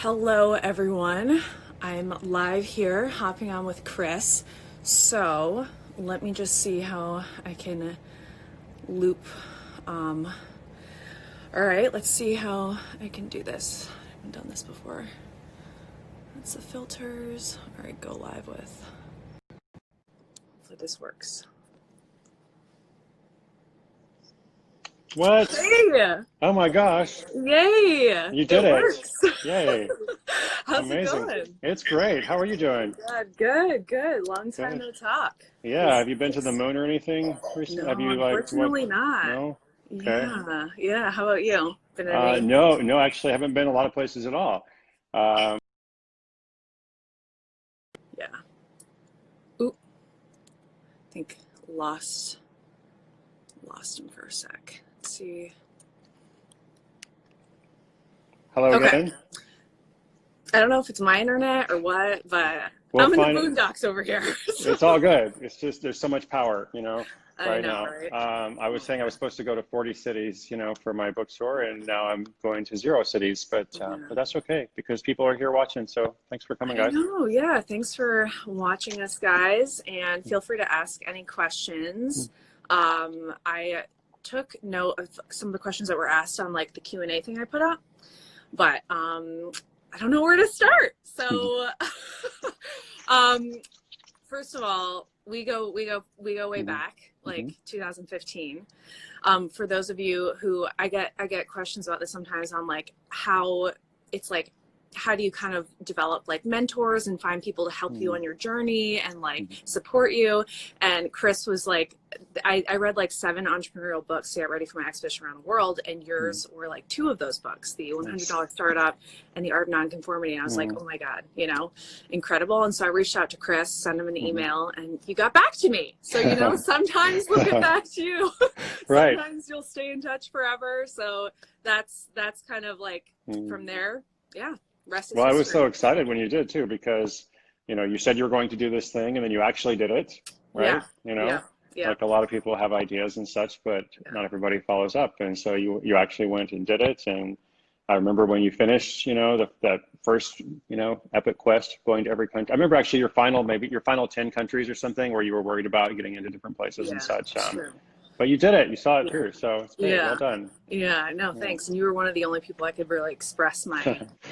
Hello, everyone. I'm live here, hopping on with Chris. So let me just see how I can loop. All right, let's see how I can do this. I haven't done this before. That's the filters. All right, go live with. Hopefully this works. What? Hey! Oh my gosh. Yay! You did It it. works. Yay. How's it Amazing. going? It's great. How are you doing? Good. Long time Good. no talk. Yeah. Have you been to the moon or anything recently? Have No, you what? unfortunately not. No? Okay. Yeah. How about you? Been any? No, actually I haven't been a lot of places at all. Um, Yeah. Oop. I think lost him for a sec. Let's see. Hello Okay. again. I don't know if it's my internet or what, but We'll I'm in the find it. boondocks over here. It's all good. It's just there's so much power, I right know, now. right? I was saying I was supposed to go to 40 cities, for my bookstore, and now I'm going to 0 cities, but Yeah. that's okay because people are here watching. So thanks for coming, I guys. know. Yeah. Thanks for watching us, guys, and feel free to ask any questions. I took note of some of the questions that were asked on like the Q&A thing I put up, but I don't know where to start. So first of all, we go way back, like 2015. For those of you who I get questions about this sometimes on like how it's like, how do you kind of develop like mentors and find people to help you on your journey and like support you? And Chris was like, I read like 7 entrepreneurial books to get ready for my expedition around the world, and yours were like 2 of those books, the $100 Startup and the Art of Nonconformity. And I was like, oh my God, incredible. And so I reached out to Chris, sent him an email, and he got back to me. So, sometimes we'll get back to you. Right. Sometimes you'll stay in touch forever. So that's kind of like from there. Yeah. Rest is Well, I was history. so excited when you did too, because, you said you were going to do this thing and then you actually did it, Yeah. right? Yeah. Like a lot of people have ideas and such, but Yeah. not everybody follows up. And so you actually went and did it. And I remember when you finished, that first, epic quest going to every country. I remember actually maybe your final 10 countries or something where you were worried about getting into different places and Yeah. such. True. But you did it. You saw it Yeah. through. So it's great. Well Yeah. done. Yeah. No, Yeah. thanks. And you were one of the only people I could really express my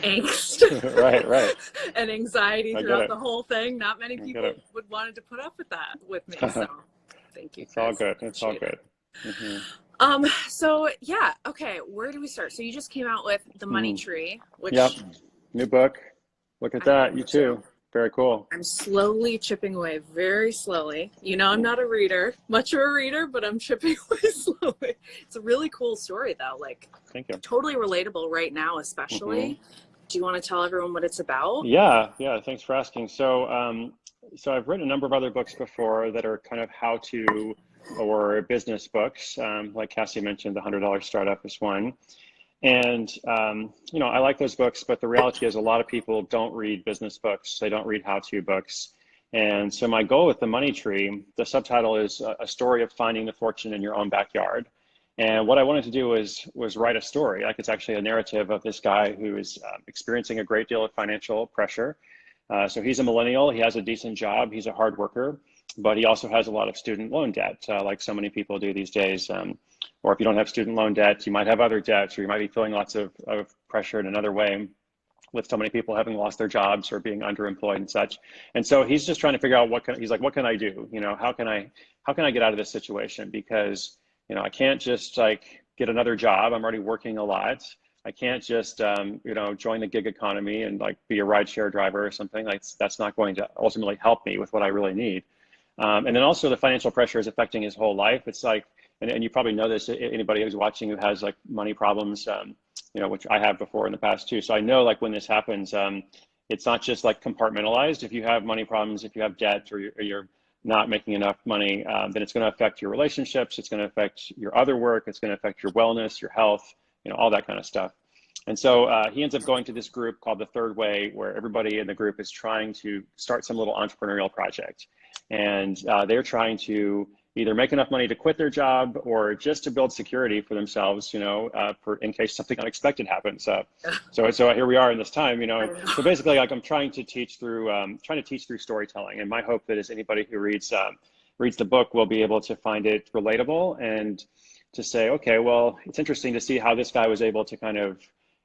angst Right. and anxiety I get throughout it. the whole thing. Not many I get people it. would wanted to put up with that with me. So thank you, It's all Chris. good. It's all Appreciate good. it. So yeah, okay, where do we start? So you just came out with The Money Tree, Yep. which New book. Look at I that. You have to. too. Very cool. I'm slowly chipping away, very slowly. I'm not a reader, much of a reader, but I'm chipping away slowly. It's a really cool story, though, like Thank you. totally relatable right now, especially. Do you want to tell everyone what it's about? Yeah. Thanks for asking. So I've written a number of other books before that are kind of how-to or business books. Like Cassie mentioned, the $100 Startup is one. And, I like those books, but the reality is a lot of people don't read business books. They don't read how-to books. And so my goal with The Money Tree, the subtitle is a story of finding the fortune in your own backyard. And what I wanted to do was write a story. Like it's actually a narrative of this guy who is experiencing a great deal of financial pressure. So he's a millennial. He has a decent job. He's a hard worker, but he also has a lot of student loan debt, like so many people do these days. Or if you don't have student loan debt, you might have other debts, or you might be feeling lots of pressure in another way with so many people having lost their jobs or being underemployed and such. And so he's just trying to figure out what can I do? How can I get out of this situation? Because, I can't just like get another job. I'm already working a lot. I can't just, join the gig economy and like be a rideshare driver or something. Like that's not going to ultimately help me with what I really need. And then also the financial pressure is affecting his whole life. It's like, and you probably know this, anybody who's watching who has like money problems, which I have before in the past too. So I know like when this happens, it's not just like compartmentalized. If you have money problems, if you have debt or you're not making enough money, then it's going to affect your relationships. It's going to affect your other work. It's going to affect your wellness, your health, all that kind of stuff. And so he ends up going to this group called The Third Way, where everybody in the group is trying to start some little entrepreneurial project. And they're trying to either make enough money to quit their job or just to build security for themselves, you know, for in case something unexpected happens. So here we are in this time, you know. So basically, like I'm trying to teach through storytelling, and my hope that is anybody who reads the book will be able to find it relatable and to say, okay, well, it's interesting to see how this guy was able to kind of,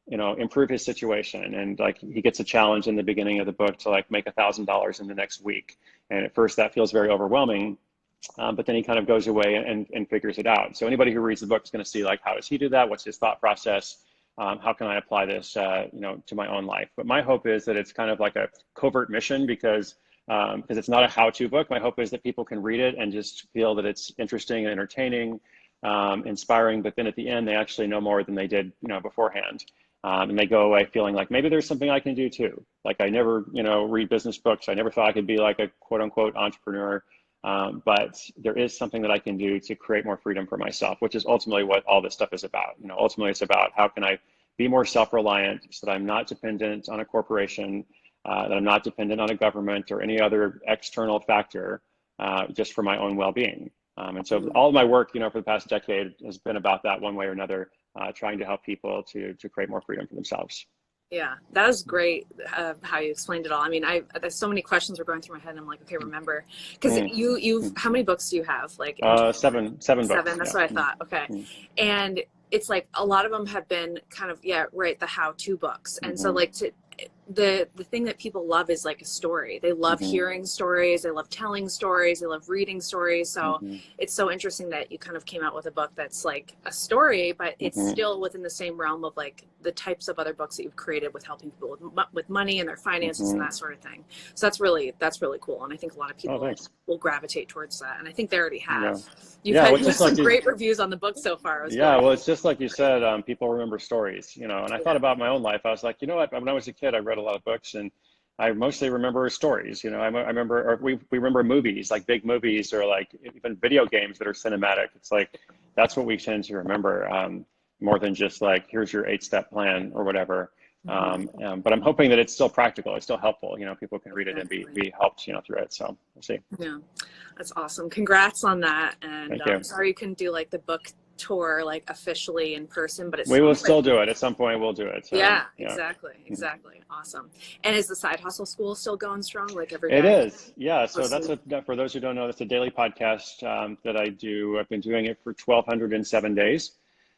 you know, improve his situation. And like he gets a challenge in the beginning of the book to like make $1,000 in the next week. And at first that feels very overwhelming, but then he kind of goes away and figures it out. So anybody who reads the book is going to see like, how does he do that? What's his thought process? How can I apply this, you know, to my own life? But my hope is that it's kind of like a covert mission because it's not a how-to book. My hope is that people can read it and just feel that it's interesting and entertaining, inspiring, but then at the end, they actually know more than they did, you know, beforehand. And they go away feeling like maybe there's something I can do too. Like I never, you know, read business books. I never thought I could be like a quote unquote entrepreneur. But there is something that I can do to create more freedom for myself, which is ultimately what all this stuff is about. You know, ultimately it's about how can I be more self-reliant so that I'm not dependent on a corporation, that I'm not dependent on a government or any other external factor, just for my own well-being. And so all of my work, you know, for the past decade has been about that one way or another, trying to help people to create more freedom for themselves. Yeah, that was great how you explained it all. I mean, there's so many questions were going through my head. And I'm like, okay, remember, because you've how many books do you have? Like seven books. That's what I thought. Okay, and it's like a lot of them have been kind of the how-to books, and so like the thing that people love is like a story. They love hearing stories, they love telling stories, they love reading stories. So it's so interesting that you kind of came out with a book that's like a story, but it's still within the same realm of like the types of other books that you've created with helping people with money and their finances and that sort of thing. So that's really cool, and I think a lot of people will gravitate towards that, and I think they already have. You've had some great reviews on the book so far. Well, it's just like you said, people remember stories, you know, and I thought about my own life. I was like, you know what, when I was a kid, I read a lot of books, and I mostly remember stories. You know, I remember, or we remember movies, like big movies, or like even video games that are cinematic. It's like, that's what we tend to remember, more than just like, here's your 8-step plan or whatever. But I'm hoping that it's still practical, it's still helpful. You know, people can read it and be helped, you know, through it. So we'll see. Yeah, that's awesome. Congrats on that. And I'm sorry you couldn't do like the book tour like officially in person, but we will still do it at some point. We'll do it. So, exactly. Awesome. And is the Side Hustle School still going strong, like every day? It is, yeah. So for those who don't know, that's a daily podcast that I do. I've been doing it for 1,207 days.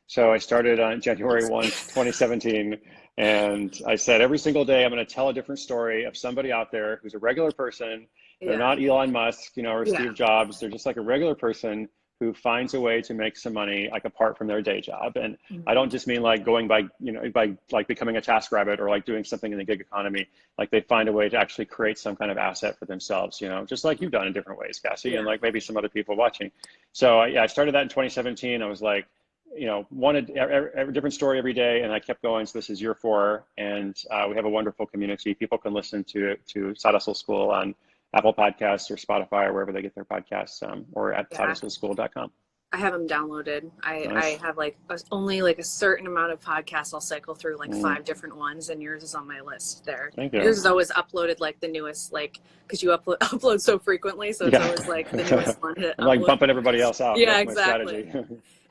So I started on January 1, 2017, and I said every single day I'm going to tell a different story of somebody out there who's a regular person. They're not Elon Musk, you know, or Steve Jobs. They're just like a regular person who finds a way to make some money, like apart from their day job. And I don't just mean like going by like becoming a TaskRabbit or like doing something in the gig economy. Like they find a way to actually create some kind of asset for themselves, you know, just like you've done in different ways, Cassie, and like maybe some other people watching. So I started that in 2017. I was like, you know, wanted a different story every day, and I kept going. So this is year 4, and we have a wonderful community. People can listen to Side Hustle School on Apple Podcasts or Spotify or wherever they get their podcasts, or at sidehustleschool.com. I have them downloaded. I have like only like a certain amount of podcasts I'll cycle through, like 5 different ones, and yours is on my list there. Thank you. Yours is always uploaded like the newest, like because you upload so frequently, so it's always like the newest one. I'm like bumping everybody else out. Yeah, exactly.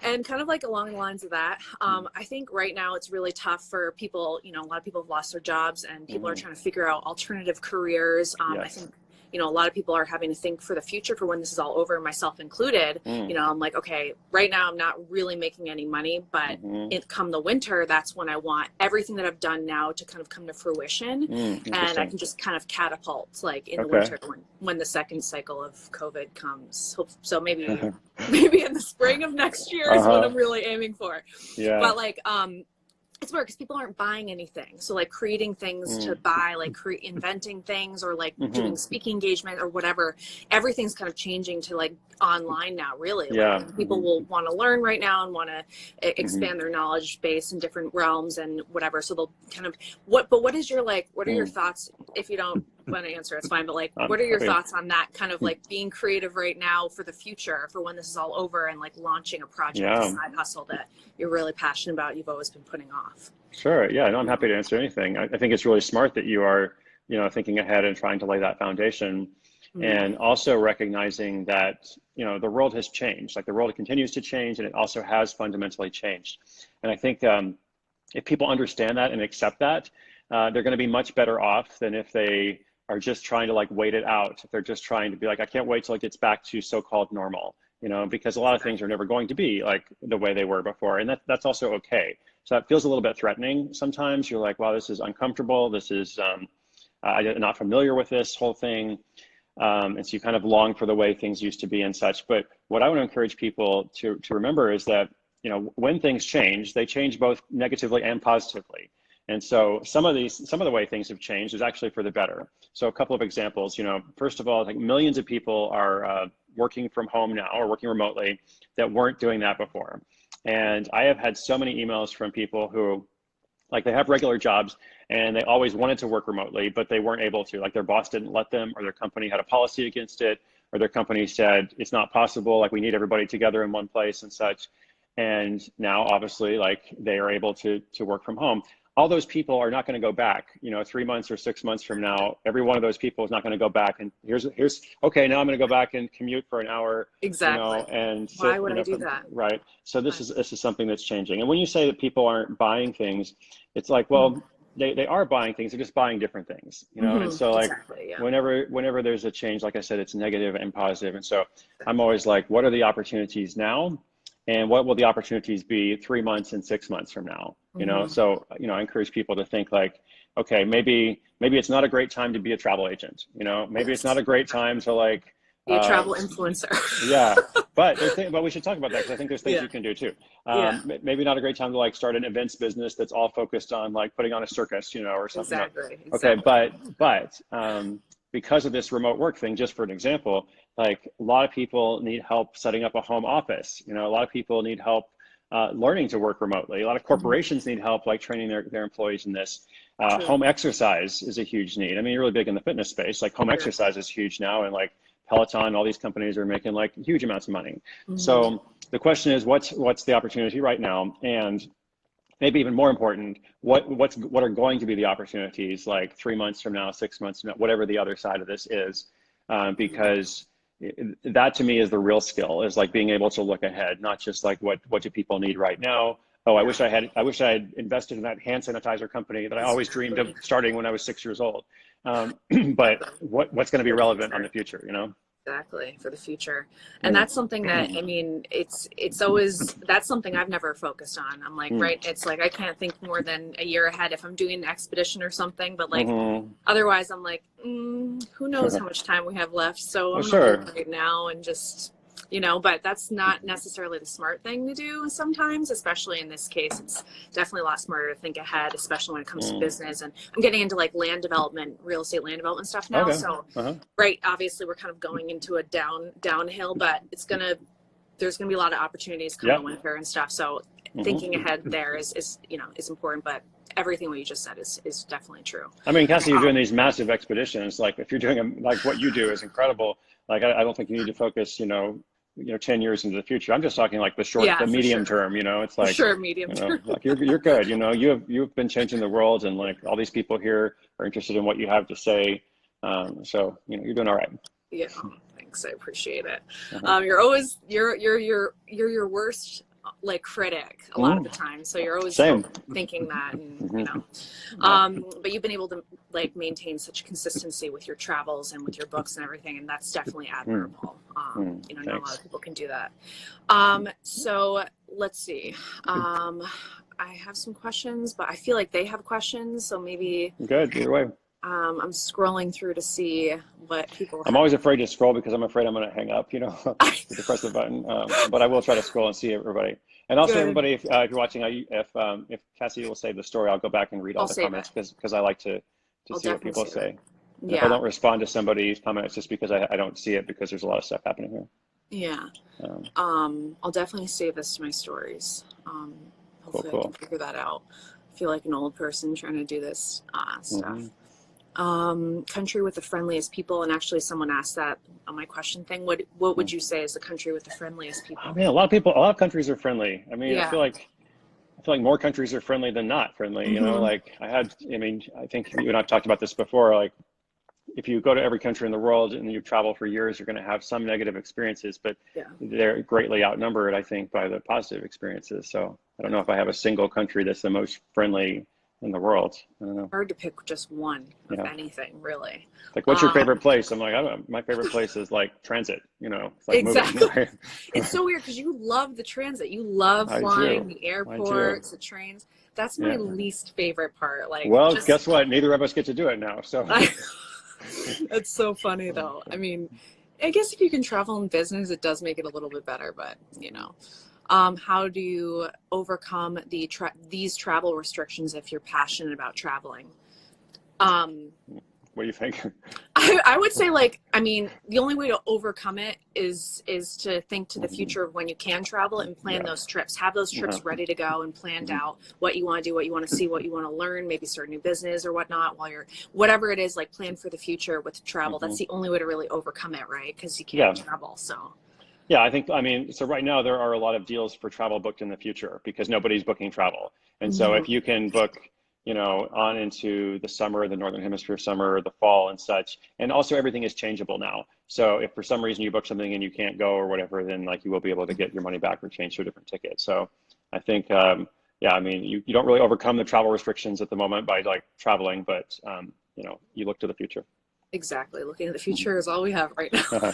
And kind of like along the lines of that, I think right now it's really tough for people. You know, a lot of people have lost their jobs, and people are trying to figure out alternative careers. I think, you know, a lot of people are having to think for the future for when this is all over, myself included. You know, I'm like, okay, right now I'm not really making any money, but come the winter, that's when I want everything that I've done now to kind of come to fruition. And I can just kind of catapult like in the winter when the second cycle of COVID comes. So maybe in the spring of next year is what I'm really aiming for. But like, it's weird because people aren't buying anything. So like creating things to buy, like inventing things, or like doing speaking engagement or whatever, everything's kind of changing to like online now, really. Like, people will want to learn right now and want to expand their knowledge base in different realms and whatever. So they'll kind of, what are your thoughts? If you don't want to answer, it's fine. But like, what are your thoughts on that kind of like being creative right now for the future, for when this is all over, and like launching a project, a side hustle that you're really passionate about, you've always been putting off? Sure. Yeah, no, I'm happy to answer anything. I think it's really smart that you are, you know, thinking ahead and trying to lay that foundation. and also recognizing that, you know, the world has changed. Like the world continues to change, and it also has fundamentally changed. And I think if people understand that and accept that, they're going to be much better off than if they are just trying to like wait it out. If they're just trying to be like, I can't wait till it gets back to so-called normal, you know, because a lot of things are never going to be like the way they were before. And that's also okay. So that feels a little bit threatening. Sometimes you're like, wow, this is uncomfortable. This is, I'm not familiar with this whole thing. And so you kind of long for the way things used to be and such. But what I want to encourage people to remember is that, you know, when things change, they change both negatively and positively. And so some of the way things have changed is actually for the better. So a couple of examples, you know, first of all, I think millions of people are working from home now or working remotely that weren't doing that before. And I have had so many emails from people who, like, they have regular jobs and they always wanted to work remotely, but they weren't able to. Like their boss didn't let them, or their company had a policy against it, or their company said it's not possible, like we need everybody together in one place and such. And now obviously like they are able to work from home. All those people are not going to go back, you know, 3 months or 6 months from now. Every one of those people is not going to go back and here's okay, now I'm going to go back and commute for an hour. Exactly. You know, and why would I do that? Right. So this is something that's changing. And when you say that people aren't buying things, it's like, well, they are buying things. They're just buying different things, you know. And so like whenever there's a change, like I said, it's negative and positive. And so I'm always like, what are the opportunities now? And what will the opportunities be 3 months and 6 months from now? You know, so, you know, I encourage people to think like, okay, maybe it's not a great time to be a travel agent. You know, maybe it's not a great time to like be a travel influencer. Yeah, but we should talk about that because I think there's things you can do too. Maybe not a great time to like start an events business that's all focused on like putting on a circus, you know, or something. Exactly. Okay, but because of this remote work thing, just for an example, like a lot of people need help setting up a home office. You know, a lot of people need help learning to work remotely. A lot of corporations need help like training their employees in this. Home exercise is a huge need. I mean, you're really big in the fitness space. Like home exercise is huge now, and like Peloton, all these companies are making like huge amounts of money. So the question is, what's the opportunity right now? And maybe even more important, what are going to be the opportunities like 3 months from now, 6 months from now, whatever the other side of this is, because that to me is the real skill, is like being able to look ahead, not just like what do people need right now. Oh, I wish I had invested in that hand sanitizer company that I always dreamed of starting when I was 6 years old. But what's going to be relevant in the future, you know? Exactly, for the future. And that's something that, I mean, it's always, that's something I've never focused on. I'm like, right, it's like I can't think more than a year ahead if I'm doing an expedition or something, but like otherwise I'm like, who knows how much time we have left, so I'm gonna live right now and just, you know. But that's not necessarily the smart thing to do sometimes, especially in this case. It's definitely a lot smarter to think ahead, especially when it comes to business. And I'm getting into like land development, real estate land development stuff now. So right, obviously we're kind of going into a downhill, but there's gonna be a lot of opportunities coming winter and stuff. So thinking ahead there is you know, is important. But everything what you just said is definitely true. I mean, Cassie, you're doing these massive expeditions. Like if you're doing like what you do is incredible. Like I don't think you need to focus, you know, 10 years into the future. I'm just talking like the short, the medium term, you know. It's like, medium term. Like you're good, you know. You've been changing the world, and like all these people here are interested in what you have to say. So, you know, you're doing all right. Yeah, thanks. I appreciate it. You're always you're your worst like critic a lot of the time, so you're always thinking that, and you know, but you've been able to like maintain such consistency with your travels and with your books and everything, and that's definitely admirable. You know, not a lot of people can do that. So let's see. I have some questions, but I feel like they have questions, so maybe good either way. I'm scrolling through to see what people I'm always afraid to scroll because I'm afraid I'm going to hang up, you know, to press the button. But I will try to scroll and see everybody. And also, everybody, if you're watching, if Cassie will save the story, I'll go back and read all the comments because I like to see what people say. Yeah. If I don't respond to somebody's comment, it's just because I don't see it, because there's a lot of stuff happening here. Yeah. I'll definitely save this to my stories. Hopefully I can figure that out. I feel like an old person trying to do this stuff. Country with the friendliest people, and actually someone asked that on my question thing. What would you say is the country with the friendliest people? I mean, a lot of countries are friendly. I mean, I feel like more countries are friendly than not friendly. You know, like I think you and I've talked about this before. Like if you go to every country in the world and you travel for years, you're going to have some negative experiences, but Yeah. they're greatly outnumbered, I think, by the positive experiences. So I don't know if I have a single country that's the most friendly in the world. I don't know. Hard to pick just one of Yeah. anything, really. Like, what's your favorite place? I'm like, I don't know. My favorite place is like transit, you know, it's like Exactly. moving. Right? It's so weird because you love the transit. You love I flying, do. the I do. airports, the trains. That's my Yeah. least favorite part. Like, Well, just guess what? Neither of us get to do it now. So it's so funny though. I mean, I guess if you can travel in business, it does make it a little bit better, but you know. How do you overcome these travel restrictions if you're passionate about traveling? what do you think? I would say, like, I mean, the only way to overcome it is to think to the future of when you can travel and plan those trips. Have those trips ready to go and planned out what you want to do, what you want to see, what you want to learn, maybe start a new business or whatnot while you're, whatever it is, like plan for the future with travel. That's the only way to really overcome it, right? Because you can't travel, so. Yeah, I mean, so right now there are a lot of deals for travel booked in the future because nobody's booking travel. And so if you can book, you know, on into the summer, the Northern Hemisphere summer, the fall and such, and also everything is changeable now. So if for some reason you book something and you can't go or whatever, then like you will be able to get your money back or change to a different ticket. So I think, yeah, I mean, you don't really overcome the travel restrictions at the moment by like traveling, but, you know, you look to the future. Exactly. Looking at the future is all we have right now.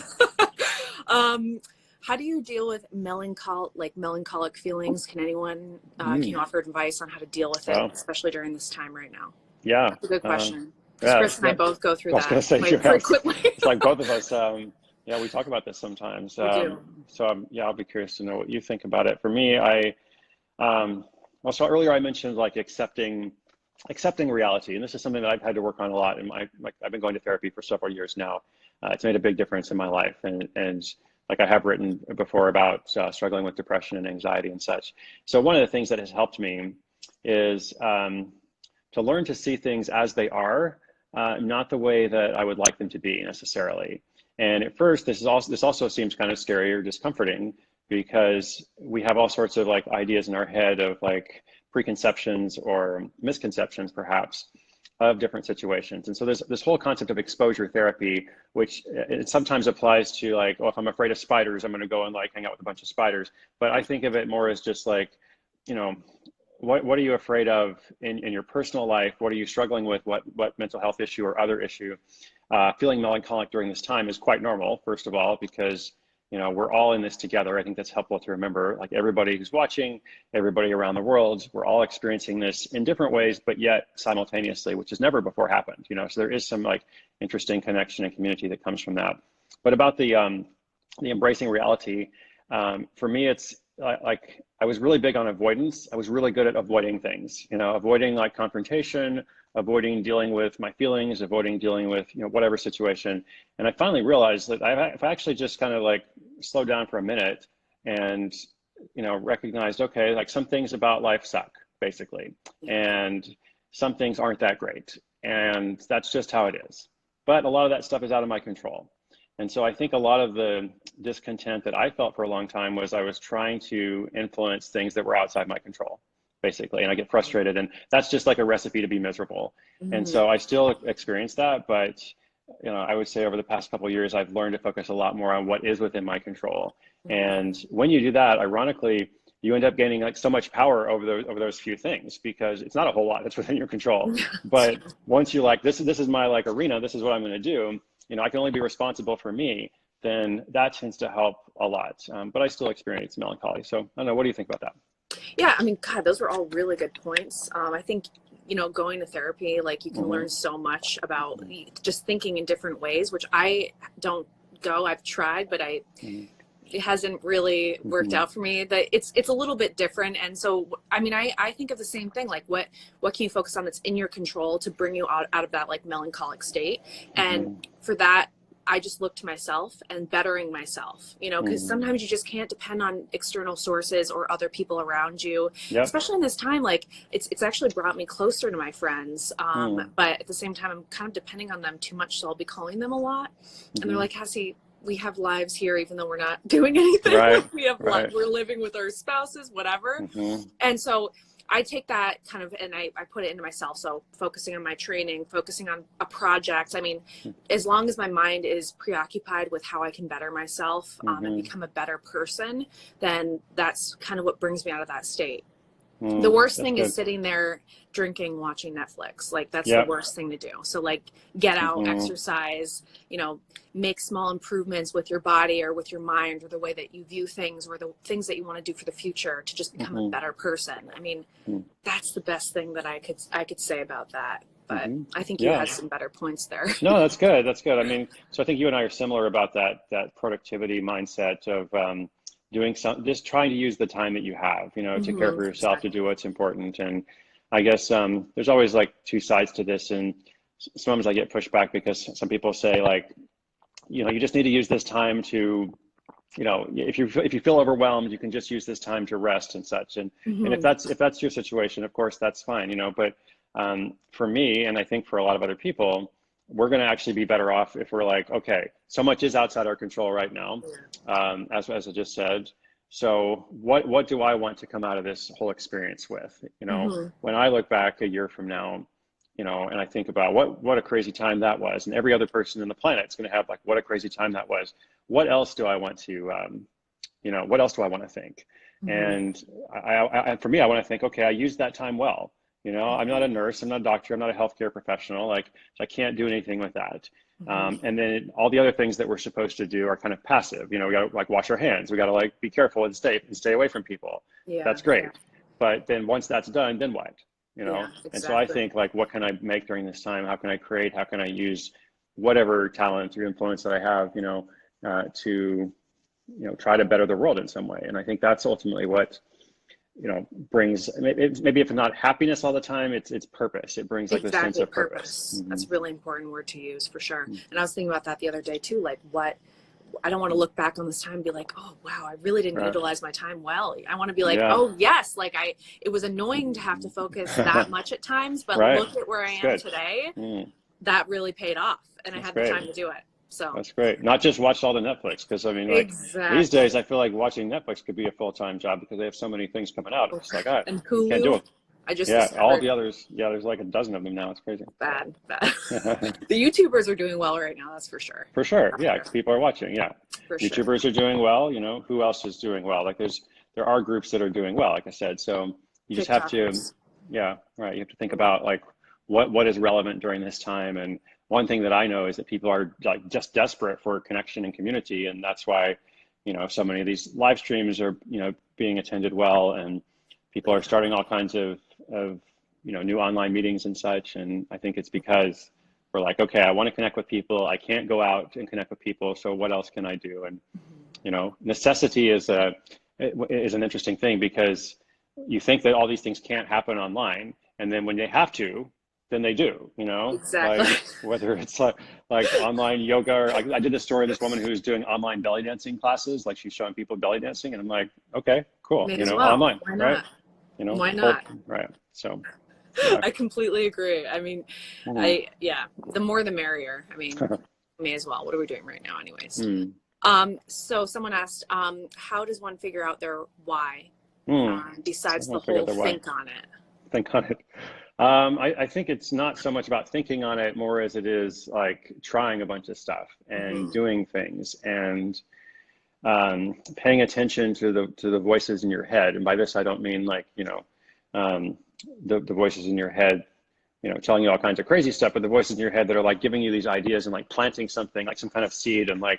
How do you deal with melancholic feelings? Can anyone, can you offer advice on how to deal with it, especially during this time right now? Yeah. That's a good question. Because Chris and I both go through I was that going to say, quite frequently. It's like both of us, yeah, we talk about this sometimes. We do. So yeah, I'll be curious to know what you think about it. For me, well, so earlier I mentioned like accepting reality. And this is something that I've had to work on a lot. And I've been going to therapy for several years now. It's made a big difference in my life. And like I have written before about struggling with depression and anxiety and such. So one of the things that has helped me is to learn to see things as they are, not the way that I would like them to be necessarily. And at first, this also seems kind of scary or discomforting because we have all sorts of like ideas in our head of like preconceptions or misconceptions perhaps of different situations. And so there's this whole concept of exposure therapy, which it sometimes applies to like, oh, if I'm afraid of spiders, I'm going to go and like hang out with a bunch of spiders. But I think of it more as just like, you know, what are you afraid of in your personal life? What are you struggling with? What mental health issue or other issue? Feeling melancholic during this time is quite normal, first of all, because you know, we're all in this together. I think that's helpful to remember, like everybody who's watching, everybody around the world, we're all experiencing this in different ways, but yet simultaneously, which has never before happened, you know, so there is some like interesting connection and community that comes from that. But about the embracing reality, for me, it's like, I was really big on avoidance. I was really good at avoiding things, you know, avoiding like confrontation, avoiding dealing with my feelings, avoiding dealing with, you know, whatever situation. And I finally realized that if I actually just kind of like slowed down for a minute and, you know, recognized, okay, like some things about life suck, basically. And some things aren't that great. And that's just how it is. But a lot of that stuff is out of my control. And so I think a lot of the discontent that I felt for a long time was I was trying to influence things that were outside my control, basically. And I get frustrated, and that's just like a recipe to be miserable. And so I still experience that, but you know, I would say over the past couple of years, I've learned to focus a lot more on what is within my control. And when you do that, ironically, you end up gaining like so much power over those few things, because it's not a whole lot that's within your control. But once you're like, this is my like arena, this is what I'm going to do, you know, I can only be responsible for me, then that tends to help a lot. But I still experience melancholy. So I don't know, what do you think about that? Yeah, I mean, God, those were all really good points. I think, you know, going to therapy, like you can learn so much about just thinking in different ways, which I don't go. I've tried, but it hasn't really worked out for me. That it's a little bit different. And so, I mean, I think of the same thing, like what can you focus on that's in your control to bring you out of that like melancholic state. And for that, I just look to myself and bettering myself, you know, because sometimes you just can't depend on external sources or other people around you, especially in this time. Like it's actually brought me closer to my friends. But at the same time, I'm kind of depending on them too much. So I'll be calling them a lot. And they're like, Cassie, we have lives here, even though we're not doing anything. We have we're living with our spouses, whatever. And so I take that kind of, and I put it into myself. So focusing on my training, focusing on a project. I mean, as long as my mind is preoccupied with how I can better myself and become a better person, then that's kind of what brings me out of that state. The worst thing is sitting there drinking, watching Netflix. Like that's the worst thing to do. So like get out, exercise, you know, make small improvements with your body or with your mind or the way that you view things or the things that you want to do for the future to just become a better person. I mean, that's the best thing that I could say about that. But I think you had some better points there. No, that's good. That's good. I mean, so I think you and I are similar about that productivity mindset of, doing some, just trying to use the time that you have, you know, to care for yourself, to do what's important. And I guess there's always like two sides to this. And sometimes I get pushback because some people say like, you know, you just need to use this time to, you know, if you feel overwhelmed, you can just use this time to rest and such. And and if that's your situation, of course, that's fine, you know. But for me, and I think for a lot of other people, we're going to actually be better off if we're like, okay, so much is outside our control right now, as I just said. So what do I want to come out of this whole experience with? You know, when I look back a year from now, you know, and I think about what a crazy time that was, and every other person in the planet is going to have like, what a crazy time that was. What else do I want to, you know, what else do I want to think? And for me, I want to think, okay, I used that time well. You know, I'm not a nurse, I'm not a doctor, I'm not a healthcare professional. Like, I can't do anything with that. And then all the other things that we're supposed to do are kind of passive. You know, we got to like wash our hands. We got to like be careful and stay away from people. That's great. But then once that's done, then what? You know? Exactly. And so I think like, what can I make during this time? How can I create? How can I use whatever talent or influence that I have, you know, to, you know, try to better the world in some way. And I think that's ultimately what, you know, brings, maybe if not happiness all the time, it's purpose. It brings like this sense of purpose. That's a really important word to use for sure. And I was thinking about that the other day too, like I don't want to look back on this time and be like, oh, wow, I really didn't utilize my time well. I want to be like, oh yes, like it was annoying to have to focus that much at times, but look at where I am today. That really paid off and I had the time to do it. So that's great. Not just watch all the Netflix, because I mean, like these days, I feel like watching Netflix could be a full-time job because they have so many things coming out. It's like, and Hulu, can't do it. I just all the others. Yeah, there's like a dozen of them now. It's crazy. Bad. The YouTubers are doing well right now. That's for sure. For sure, yeah, because people are watching. Yeah, YouTubers are doing well. You know, who else is doing well? Like there are groups that are doing well. Like I said, so you just have to, you have to think about like what is relevant during this time. And one thing that I know is that people are like just desperate for connection and community. And that's why, you know, so many of these live streams are, you know, being attended well, and people are starting all kinds of, you know, new online meetings and such. And I think it's because we're like, okay, I want to connect with people. I can't go out and connect with people. So what else can I do? And, you know, necessity is an interesting thing, because you think that all these things can't happen online. And then when they have to, then they do, you know, like whether it's like online yoga, or I did a story of this woman who's doing online belly dancing classes. Like she's showing people belly dancing, and I'm like, okay, cool. You know, online, right? You know, why not? Right. So I completely agree. I mean, the more the merrier. I mean, may as well. What are we doing right now anyways? So someone asked, how does one figure out their why besides the whole think on it? Think on it. I think it's not so much about thinking on it, more as it is like trying a bunch of stuff and doing things and paying attention to the voices in your head. And by this, I don't mean like, you know, the voices in your head, you know, telling you all kinds of crazy stuff, but the voices in your head that are like giving you these ideas and like planting something, like some kind of seed, and like,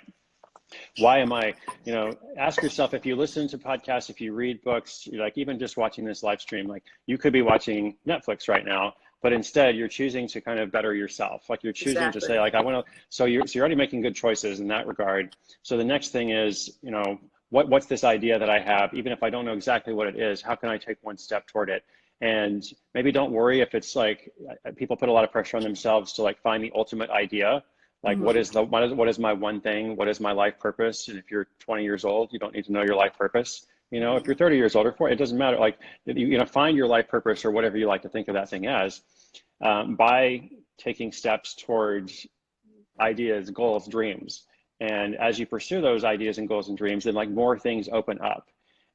why am I, you know, ask yourself, if you listen to podcasts, if you read books, like even just watching this live stream, like you could be watching Netflix right now, but instead you're choosing to kind of better yourself. Like you're choosing to say like, I want to, so you're already making good choices in that regard. So the next thing is, you know, what's this idea that I have, even if I don't know exactly what it is, how can I take one step toward it? And maybe don't worry if it's like, people put a lot of pressure on themselves to like find the ultimate idea. Like what is my one thing? What is my life purpose? And if you're 20 years old, you don't need to know your life purpose. You know, if you're 30 years old or 40, it doesn't matter. Like, you know, find your life purpose or whatever you like to think of that thing as, by taking steps towards ideas, goals, dreams. And as you pursue those ideas and goals and dreams, then like more things open up.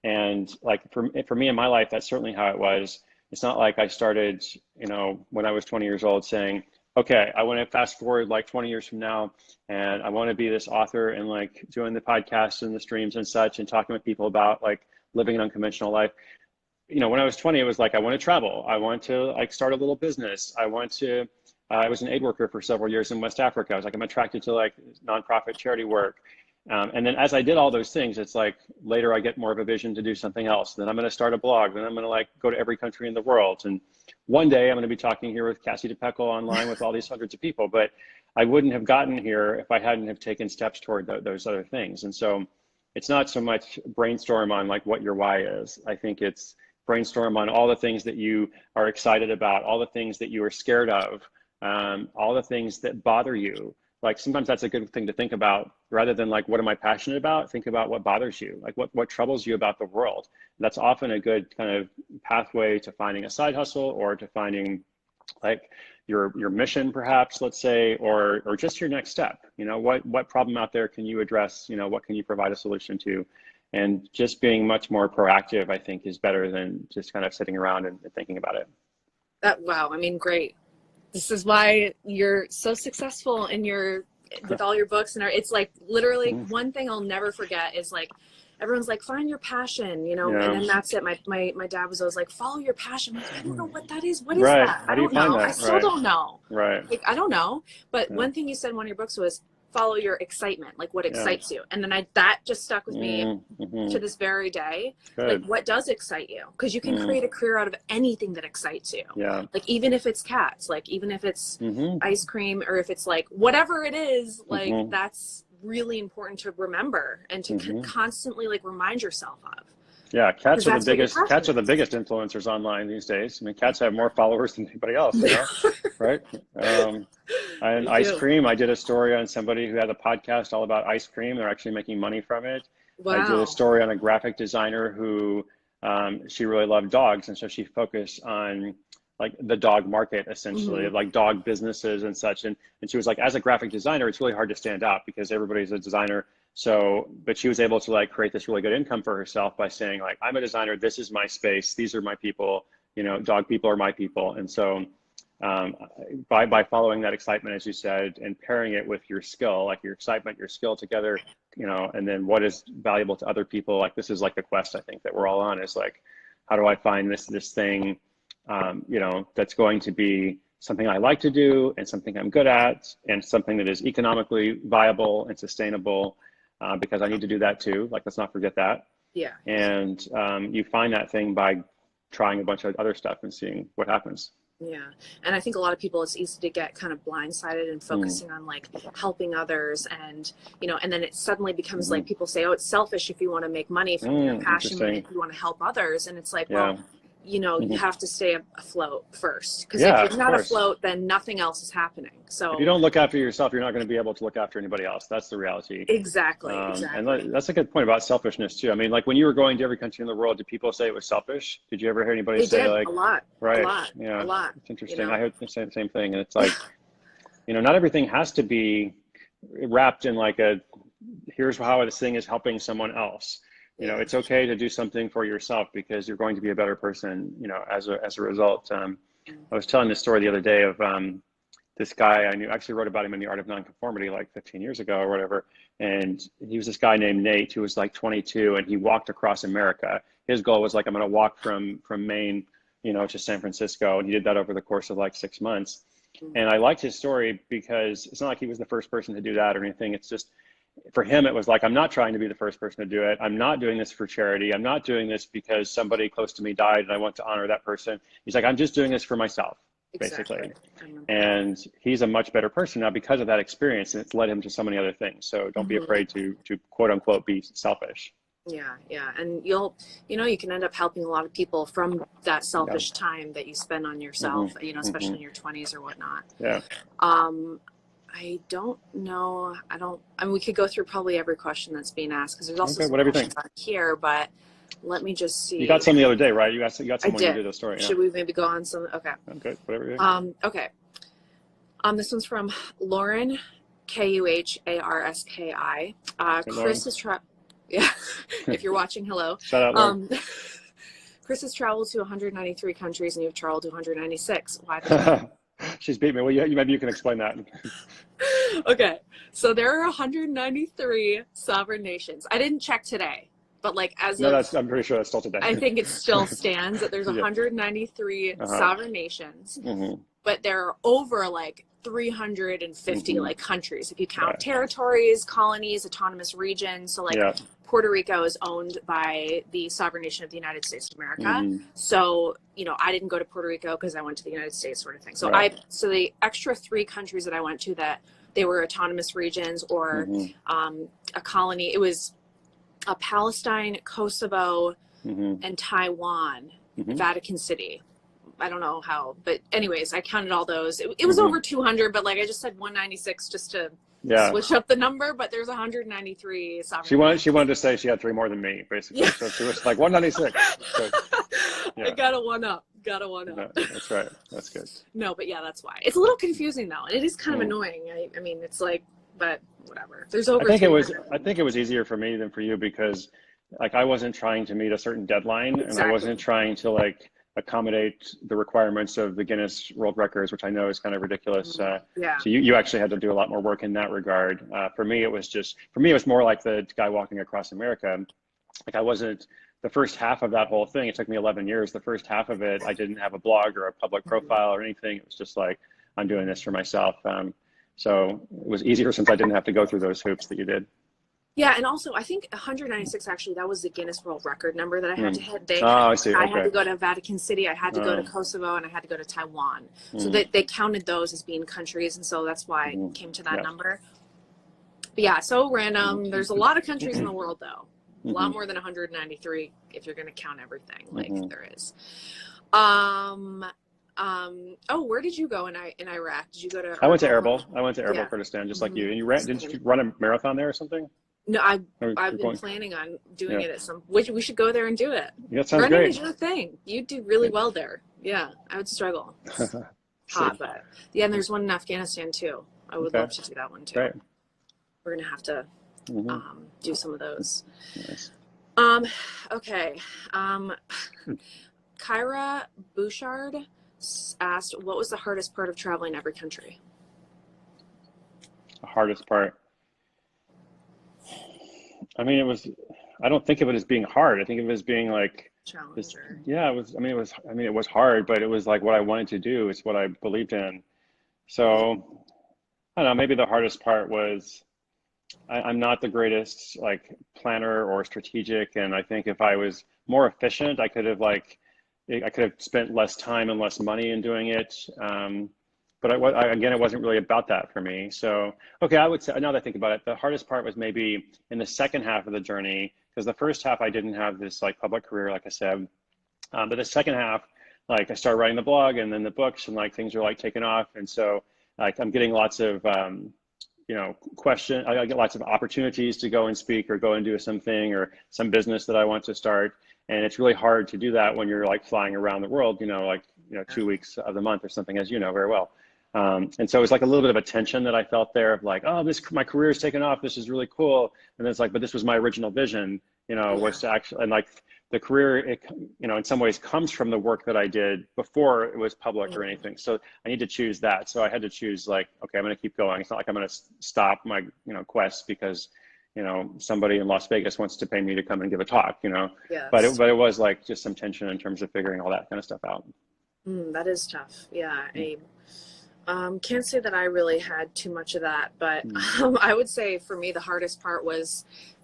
And like for me in my life, that's certainly how it was. it's not like I started, you know, when I was 20 years old saying, okay, I want to fast forward like 20 years from now, and I want to be this author and like doing the podcasts and the streams and such and talking with people about like living an unconventional life. You know, when I was 20, it was like, I want to travel. I want to like start a little business. I was an aid worker for several years in West Africa. I was like, I'm attracted to like nonprofit charity work. And then as I did all those things, it's like later I get more of a vision to do something else. Then I'm going to start a blog. Then I'm going to like go to every country in the world. And one day I'm going to be talking here with Cassie DePeckle online with all these hundreds of people. But I wouldn't have gotten here if I hadn't have taken steps toward those other things. And so it's not so much brainstorm on like what your why is. I think it's brainstorm on all the things that you are excited about, all the things that you are scared of, all the things that bother you. Like sometimes that's a good thing to think about rather than like, what am I passionate about? Think about what bothers you, like what troubles you about the world. That's often a good kind of pathway to finding a side hustle or to finding like your mission, perhaps, let's say, or just your next step. You know, what problem out there can you address? You know, what can you provide a solution to? And just being much more proactive, I think, is better than just kind of sitting around and thinking about it. Wow, I mean, great. This is why you're so successful with all your books. And it's like literally one thing I'll never forget is like, everyone's like, find your passion, you know, and then that's it. My dad was always like, follow your passion. I'm like, I don't know what that is. What is that? How do you find that? I still don't know. Right. Like, I don't know. But one thing you said in one of your books was follow your excitement, like what excites you. And then that just stuck with me to this very day. Good. Like, what does excite you? Because you can create a career out of anything that excites you. Yeah. Like, even if it's cats, like even if it's ice cream, or if it's like whatever it is, like that's really important to remember and to constantly like remind yourself of. Yeah, cats are the biggest influencers online these days. I mean, cats have more followers than anybody else, you know? Right? And ice cream, I did a story on somebody who had a podcast all about ice cream. They're actually making money from it. Wow. I did a story on a graphic designer who she really loved dogs, and so she focused on like the dog market, essentially, like dog businesses and such. And she was like, as a graphic designer, it's really hard to stand out because everybody's a designer. So, but she was able to like create this really good income for herself by saying like, I'm a designer, this is my space, these are my people, you know, dog people are my people. And so by following that excitement, as you said, and pairing it with your skill, like your excitement, your skill together, you know, and then what is valuable to other people, like this is like the quest I think that we're all on, is like, how do I find this thing, you know, that's going to be something I like to do and something I'm good at and something that is economically viable and sustainable, because I need to do that too. Like, let's not forget that. Yeah. And you find that thing by trying a bunch of other stuff and seeing what happens. Yeah. And I think a lot of people, it's easy to get kind of blindsided and focusing on like helping others, and, you know, and then it suddenly becomes like people say, oh, it's selfish if you want to make money from your passion, but if you want to help others. And it's like, well, you know, you have to stay afloat first, because if you're not afloat, then nothing else is happening. So if you don't look after yourself, you're not going to be able to look after anybody else. That's the reality. Exactly. And that's a good point about selfishness too. I mean, like when you were going to every country in the world, did people say it was selfish? Did you ever hear anybody say like a lot? Right. A lot. Yeah. A lot. It's interesting. You know? I heard the same thing. And it's like, you know, not everything has to be wrapped in like here's how this thing is helping someone else. You know, it's okay to do something for yourself because you're going to be a better person, you know, as a result. I was telling this story the other day of this guy I knew, actually wrote about him in The Art of Nonconformity like 15 years ago or whatever. And he was this guy named Nate who was like 22, and he walked across America. His goal was like, I'm going to walk from Maine, you know, to San Francisco. And he did that over the course of like 6 months. And I liked his story because it's not like he was the first person to do that or anything. It's just, for him, it was like, I'm not trying to be the first person to do it. I'm not doing this for charity. I'm not doing this because somebody close to me died and I want to honor that person. He's like, I'm just doing this for myself, basically. And he's a much better person now because of that experience, and it's led him to so many other things. So don't be afraid to quote unquote be selfish. Yeah. And you can end up helping a lot of people from that selfish time that you spend on yourself, you know, especially in your 20s or whatnot. Yeah. I don't know. I mean, we could go through probably every question that's being asked, because there's also some whatever questions on here, but let me just see. You got some the other day, right? You got someone to do the story. Should we maybe go on some? Okay. Okay, whatever you okay. This one's from Lauren, Kuharski. Chris is trying. Yeah. If you're watching, hello. Shout out, Lauren. Chris has traveled to 193 countries and you've traveled to 196. Why? She's beat me. Well, maybe you can explain that. Okay, so there are 193 sovereign nations. I didn't check today, but like I'm pretty sure that's still today. I think it still stands that there's 193 sovereign nations, but there are over like 350 like countries if you count territories, colonies, autonomous regions. So like Puerto Rico is owned by the sovereign nation of the United States of America. So, I didn't go to Puerto Rico because I went to the United States sort of thing. So so the extra 3 countries that I went to that they were autonomous regions or a colony, it was Palestine, Kosovo, and Taiwan, Vatican City. I don't know how, but anyways, I counted all those. It was over 200, but like I just said 196 just to switch up the number, but there's 193 sovereign. She wanted to say she had 3 more than me, basically. So she was like 196. So, I got a one up. That's right. That's good. No, but that's why. It's a little confusing though. And it is kind of annoying. I mean, it's like, but whatever. There's over. I think it was easier for me than for you because like I wasn't trying to meet a certain deadline and I wasn't trying to like accommodate the requirements of the Guinness World Records, which I know is kind of ridiculous. So you actually had to do a lot more work in that regard. For me, it was more like the guy walking across America. Like I wasn't, the first half of that whole thing, it took me 11 years. The first half of it, I didn't have a blog or a public profile or anything. It was just like, I'm doing this for myself. So it was easier since I didn't have to go through those hoops that you did. Yeah, and also I think 196 actually, that was the Guinness World Record number that I had to hit. I see. I had to go to Vatican City, I had to go to Kosovo, and I had to go to Taiwan. So they counted those as being countries, and so that's why I came to that number. But so random. There's a lot of countries in the world though. A lot more than 193 if you're going to count everything, like there is. Where did you go in Iraq? Did you go to? I went to Erbil. Kurdistan, just like you. And didn't you run a marathon there or something? No, I've been planning on doing it at some. We should go there and do it. Yeah, that sounds great. Running is your thing. You do really well there. Yeah, I would struggle. It's hot, but and there's one in Afghanistan too. I would love to do that one too. Right. We're gonna have to do some of those. Nice. Okay. Kyra Bouchard asked, what was the hardest part of traveling every country? The hardest part? I mean, I don't think of it as being hard. I think of it as being like, challenger. It was hard, but it was like what I wanted to do. It's what I believed in. So I don't know, maybe the hardest part was I'm not the greatest like planner or strategic. And I think if I was more efficient, I could have spent less time and less money in doing it. But again, it wasn't really about that for me. So, okay, I would say, now that I think about it, the hardest part was maybe in the second half of the journey, because the first half I didn't have this like public career, like I said. But the second half, like I started writing the blog and then the books and like things are like taking off. And so like I'm getting lots of, I get lots of opportunities to go and speak or go and do something or some business that I want to start. And it's really hard to do that when you're like flying around the world, 2 weeks of the month or something, as you know very well. And so it was like a little bit of a tension that I felt there of like, oh, my career is taking off. This is really cool. And then it's like, but this was my original vision, was to actually, and like the career, in some ways comes from the work that I did before it was public or anything. So I need to choose that. So I had to choose like, okay, I'm going to keep going. It's not like I'm going to stop my, quest because, somebody in Las Vegas wants to pay me to come and give a talk, Yes. But it was like just some tension in terms of figuring all that kind of stuff out. That is tough. Yeah. I can't say that I really had too much of that, but I would say for me, the hardest part was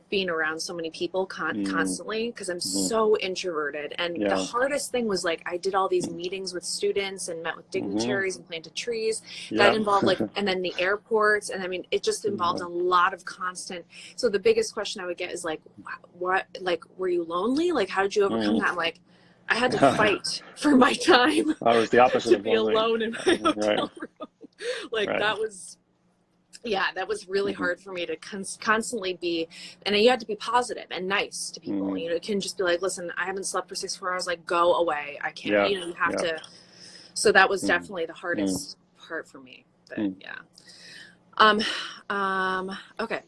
being around so many people constantly because I'm so introverted. And the hardest thing was like, I did all these meetings with students and met with dignitaries and planted trees that involved like, and then the airports. And I mean, it just involved a lot of constant. So the biggest question I would get is like, what, like, were you lonely? Like, how did you overcome that? I'm like, I had to fight for my time. I was the opposite to be alone in my hotel room. Like that was really hard for me to constantly be, and you had to be positive and nice to people. It can just be like, listen, I haven't slept for 64 hours, like go away. I can't, you have to. So that was definitely the hardest part for me. But Okay.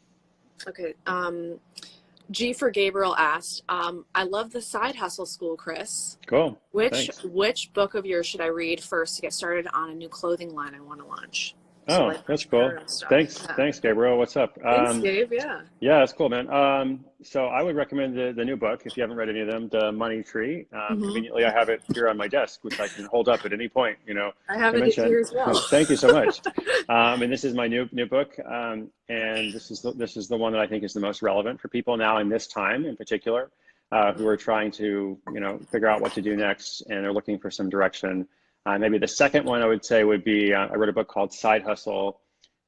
G for Gabriel asked, I love the side hustle school, Chris. Cool. Which book of yours should I read first to get started on a new clothing line I want to launch? So Oh, like that's cool. Thanks. Yeah. Thanks, Gabriel. What's up? Thanks, Gabe. Yeah. Yeah, that's cool, man. So I would recommend the new book if you haven't read any of them, The Money Tree. Conveniently, I have it here on my desk, which I can hold up at any point. You know, I have it here as well. Thank you so much. And this is my new book, and this is the one that I think is the most relevant for people now in this time in particular, who are trying to figure out what to do next and are looking for some direction. Maybe the second one I would say would be I wrote a book called Side Hustle.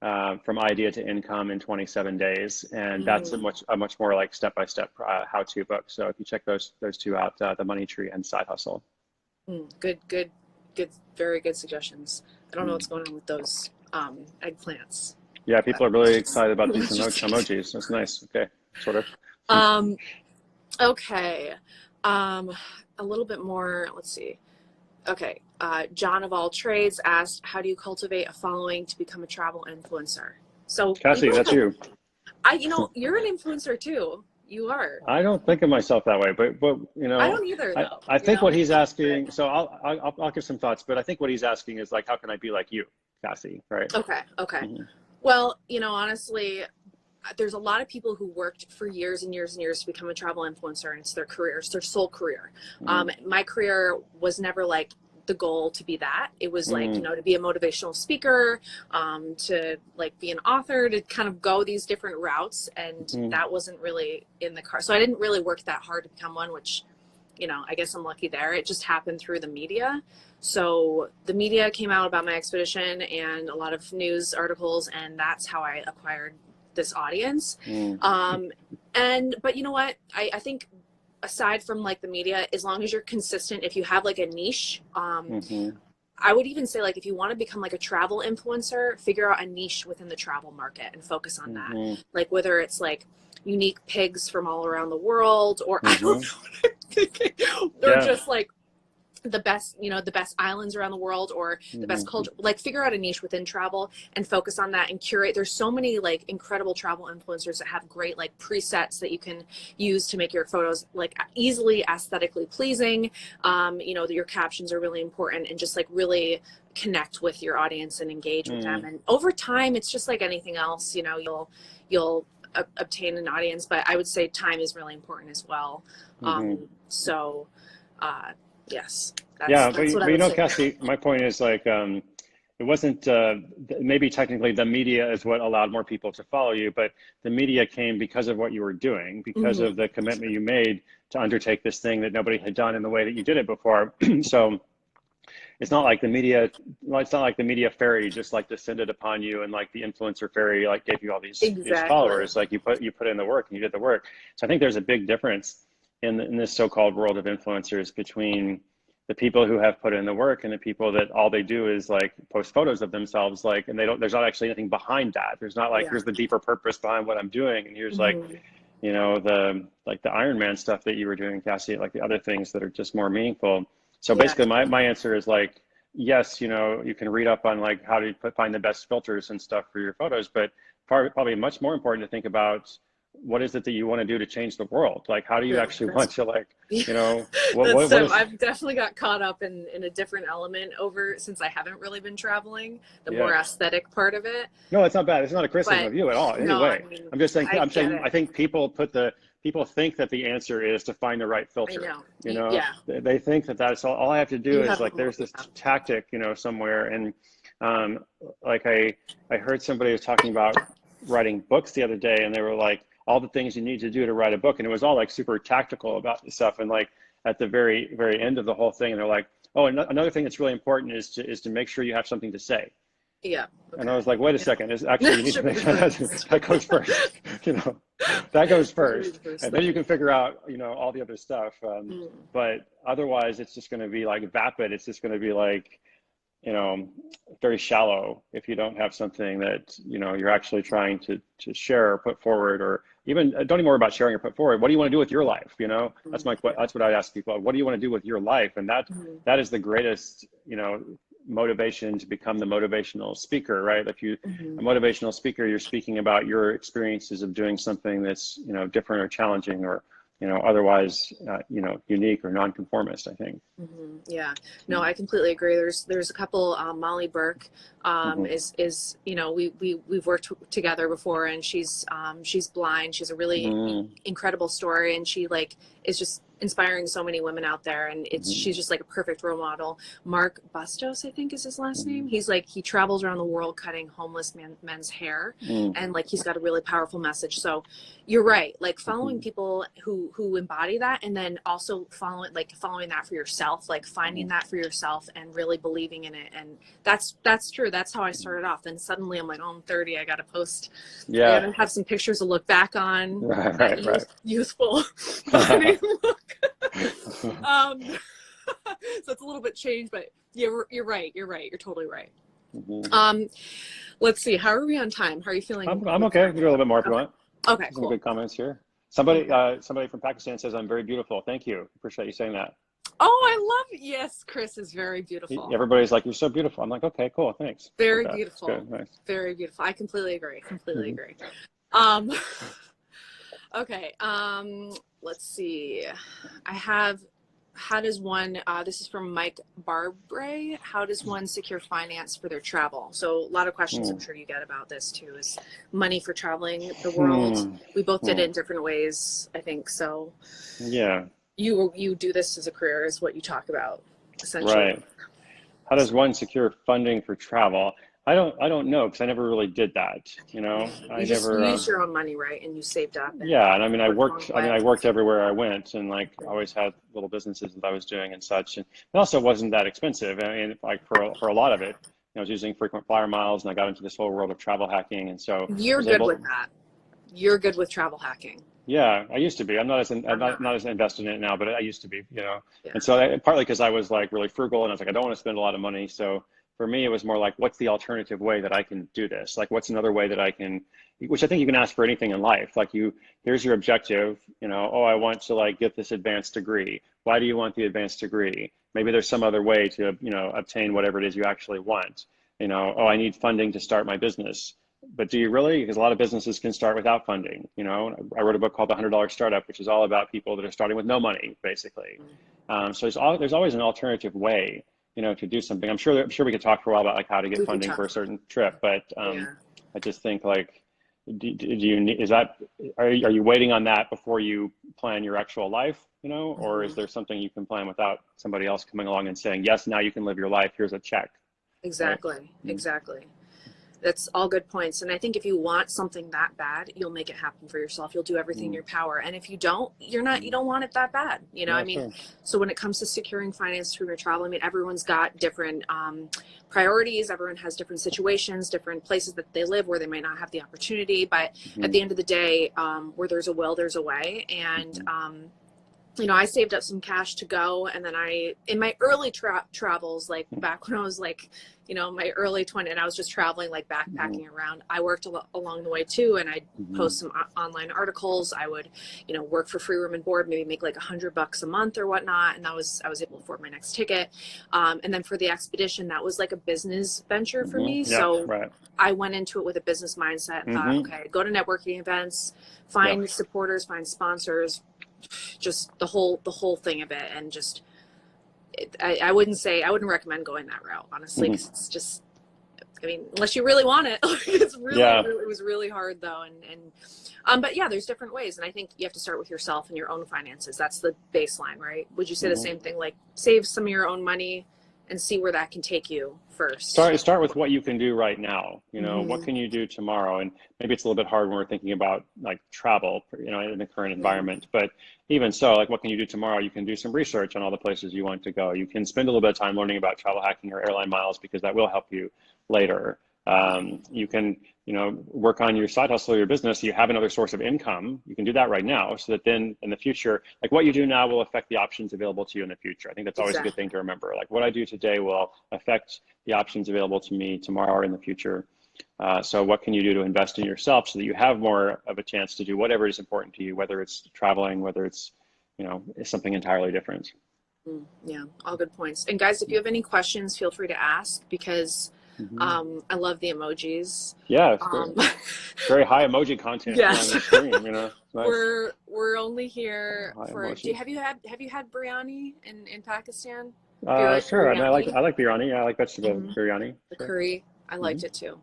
From idea to income in 27 days, and that's a much more like step-by-step how-to book. So if you check those two out, The Money Tree and Side Hustle. Good, very good suggestions. I don't know what's going on with those eggplants. Yeah, people are really excited about these emojis. That's nice. Okay, sort of. Okay, a little bit more. Let's see. Okay, John of all trades asked, how do you cultivate a following to become a travel influencer? So Cassie, that's you. You're an influencer too. You are. I don't think of myself that way, but I don't either though. I think what he's asking, so I'll give some thoughts, but I think what he's asking is like, how can I be like you, Cassie, right? Okay. Well, honestly, there's a lot of people who worked for years and years and years to become a travel influencer, and it's their career, it's their sole career. My career was never like the goal to be that. It was like, to be a motivational speaker, to like be an author, to kind of go these different routes. And that wasn't really in the car. So I didn't really work that hard to become one, which, I guess I'm lucky there. It just happened through the media. So the media came out about my expedition and a lot of news articles, and that's how I acquired this audience. But you know what, I think aside from like the media, as long as you're consistent, if you have like a niche, I would even say like if you want to become like a travel influencer, figure out a niche within the travel market and focus on that. Like whether it's like unique pigs from all around the world, or I don't know what I'm thinking, or just like the best, the best islands around the world, or the best culture. Like figure out a niche within travel and focus on that and curate. There's so many like incredible travel influencers that have great like presets that you can use to make your photos like easily aesthetically pleasing. Your captions are really important, and just like really connect with your audience and engage with them. And over time, it's just like anything else, you'll obtain an audience, but I would say time is really important as well. Yes. But Cassie, my point is like, it wasn't, maybe technically the media is what allowed more people to follow you, but the media came because of what you were doing, because of the commitment you made to undertake this thing that nobody had done in the way that you did it before. So it's not like the media fairy just like descended upon you, and like the influencer fairy like gave you all these followers. Like you put in the work and you did the work. So I think there's a big difference in this so-called world of influencers between the people who have put in the work and the people that all they do is like post photos of themselves, like, and there's not actually anything behind that. There's not like, here's the deeper purpose behind what I'm doing. And here's like, the Iron Man stuff that you were doing, Cassie, like the other things that are just more meaningful. So basically my answer is like, yes, you can read up on like how to find the best filters and stuff for your photos, but probably much more important to think about what is it that you want to do to change the world? Like, how do you actually want to like, I've definitely got caught up in a different element since I haven't really been traveling, the more aesthetic part of it. No, it's not bad. It's not a criticism of you at all. Anyway, I'm just saying, I think people think that the answer is to find the right filter. I know. They think that that's all I have to do is like, there's this tactic, somewhere. And like I heard somebody was talking about writing books the other day, and they were like, all the things you need to do to write a book. And it was all like super tactical about this stuff. And like at the very, very end of the whole thing, and they're like, oh, another thing that's really important is to make sure you have something to say. Yeah. Okay. And I was like, wait a second, actually you need to make sure that goes first, that goes first. And then you can figure out, all the other stuff. But otherwise it's just going to be like vapid. It's just going to be like, very shallow if you don't have something that, you're actually trying to share or put forward, or even don't even worry about sharing or put forward. What do you want to do with your life? That's what I ask people. What do you want to do with your life? And that is the greatest, motivation to become the motivational speaker, right? If you, Mm-hmm. a motivational speaker, you're speaking about your experiences of doing something that's, you know, different or challenging or, you know, otherwise, you know, unique or nonconformist, I think. Mm-hmm. Yeah, no, I completely agree. There's a couple. Molly Burke Mm-hmm. is you know we've worked together before, and she's blind. She's a really Mm-hmm. incredible story, and she like is just inspiring so many women out there, and she's just like a perfect role model. Mark Bustos, I think is his last name. He's like, he travels around the world cutting homeless men's hair, Mm-hmm. and like he's got a really powerful message. So you're right, like following people who embody that, and then also following that for yourself, like finding that for yourself and really believing in it. And that's true. That's how I started off. Then suddenly I'm like, oh, I'm 30, I gotta post, I Yeah. gotta have some pictures to look back on, Right, that right. youthful body look. um so it's a little bit changed, but you're right, you're totally right. Mm-hmm. Let's see, how are we on time? How are you feeling I'm with okay. time? We can do a little bit more if you Okay, want. okay, Some cool. good comments here. Somebody, somebody from Pakistan says, I'm very beautiful. Thank you. Appreciate you saying that. Oh, I love it. Yes, Chris is very beautiful. Everybody's like, you're so beautiful. I'm like, okay, cool. Thanks. Very That. It's beautiful. good. Nice. Very beautiful. I completely agree. Completely Mm-hmm. agree. Okay. Let's see. I have, how does one, this is from Mike Barbray. How does one secure finance for their travel? So a lot of questions I'm sure you get about this too, is money for traveling the world. We both did it in different ways, I think. So Yeah. you do this as a career, is what you talk about essentially. Right. How does one secure funding for travel? I don't know, because I never really did that. You know, I You just, you never. used your own money, right? And you saved up and Yeah, and I mean, I worked along worked. the I mean, way. I worked everywhere I went, and like always had little businesses that I was doing and such. And it also wasn't that expensive. I mean, like for a lot of it, I was using frequent flyer miles, and I got into this whole world of travel hacking, and so I You're was good able. with that. You're good with travel hacking. Yeah, I used to be. I'm not as I'm not. not as invested in it now, but I used to be. You know, Yeah. and so partly because I was like really frugal, and I was like, I don't want to spend a lot of money, so. For me, it was more like, what's the alternative way that I can do this? Like, what's another way that I can, which I think you can ask for anything in life. Like here's your objective, you know, oh, I want to like get this advanced degree. Why do you want the advanced degree? Maybe there's some other way to, you know, obtain whatever it is you actually want. You know, oh, I need funding to start my business. But do you really? Because a lot of businesses can start without funding. You know, I wrote a book called The $100 Startup, which is all about people that are starting with no money, basically. So there's always an alternative way, you know, to do something. I'm sure we could talk for a while about like how to get We could funding for talk. a certain trip, but Yeah. I just think like, do you need, are you waiting on that before you plan your actual life, you know, or is there something you can plan without somebody else coming along and saying, yes, now you can live your life, here's a check, right? Exactly. Exactly. That's all good points. And I think if you want something that bad, you'll make it happen for yourself. You'll do everything in your power. And if you don't, you don't want it that bad. You know, Yeah, I mean, sure. so when it comes to securing finance through your travel, I mean, everyone's got different priorities. Everyone has different situations, different places that they live where they might not have the opportunity. But at the end of the day, where there's a will, there's a way. And, you know, I saved up some cash to go. And then in my early travels, like back when I was like, you know, my early 20s, and I was just traveling, like backpacking around, I worked along the way too. And I'd post some online articles. I would, you know, work for free room and board, maybe make like $100 a month or whatnot. And I was able to afford my next ticket. And then for the expedition, that was like a business venture for me. Yeah, So right. I went into it with a business mindset and thought, okay, go to networking events, find supporters, find sponsors, just the whole thing of it. And just, I wouldn't recommend going that route, honestly, because it's just, I mean, unless you really want it, it's really, it was really hard though. But yeah, there's different ways. And I think you have to start with yourself and your own finances. That's the baseline, right? Would you say the same thing? Like save some of your own money and see where that can take you first. Start with what you can do right now. You know, what can you do tomorrow? And maybe it's a little bit hard when we're thinking about like travel, you know, in the current environment. But even so, like, what can you do tomorrow? You can do some research on all the places you want to go. You can spend a little bit of time learning about travel hacking or airline miles, because that will help you later. You can, you know, work on your side hustle or your business so you have another source of income. You can do that right now, so that then in the future, like what you do now will affect the options available to you in the future. I think that's always a good thing to remember. Like what I do today will affect the options available to me tomorrow or in the future. So what can you do to invest in yourself so that you have more of a chance to do whatever is important to you, whether it's traveling, whether it's, you know, something entirely different. Yeah, all good points. And guys, if you have any questions, feel free to ask, because I love the emojis. Yeah, it's great. Very high emoji content here on the screen, you know. Nice. We're only here for. Have you had biryani in Pakistan? Sure. I mean, I like biryani. I like vegetable biryani. The curry, I liked it too.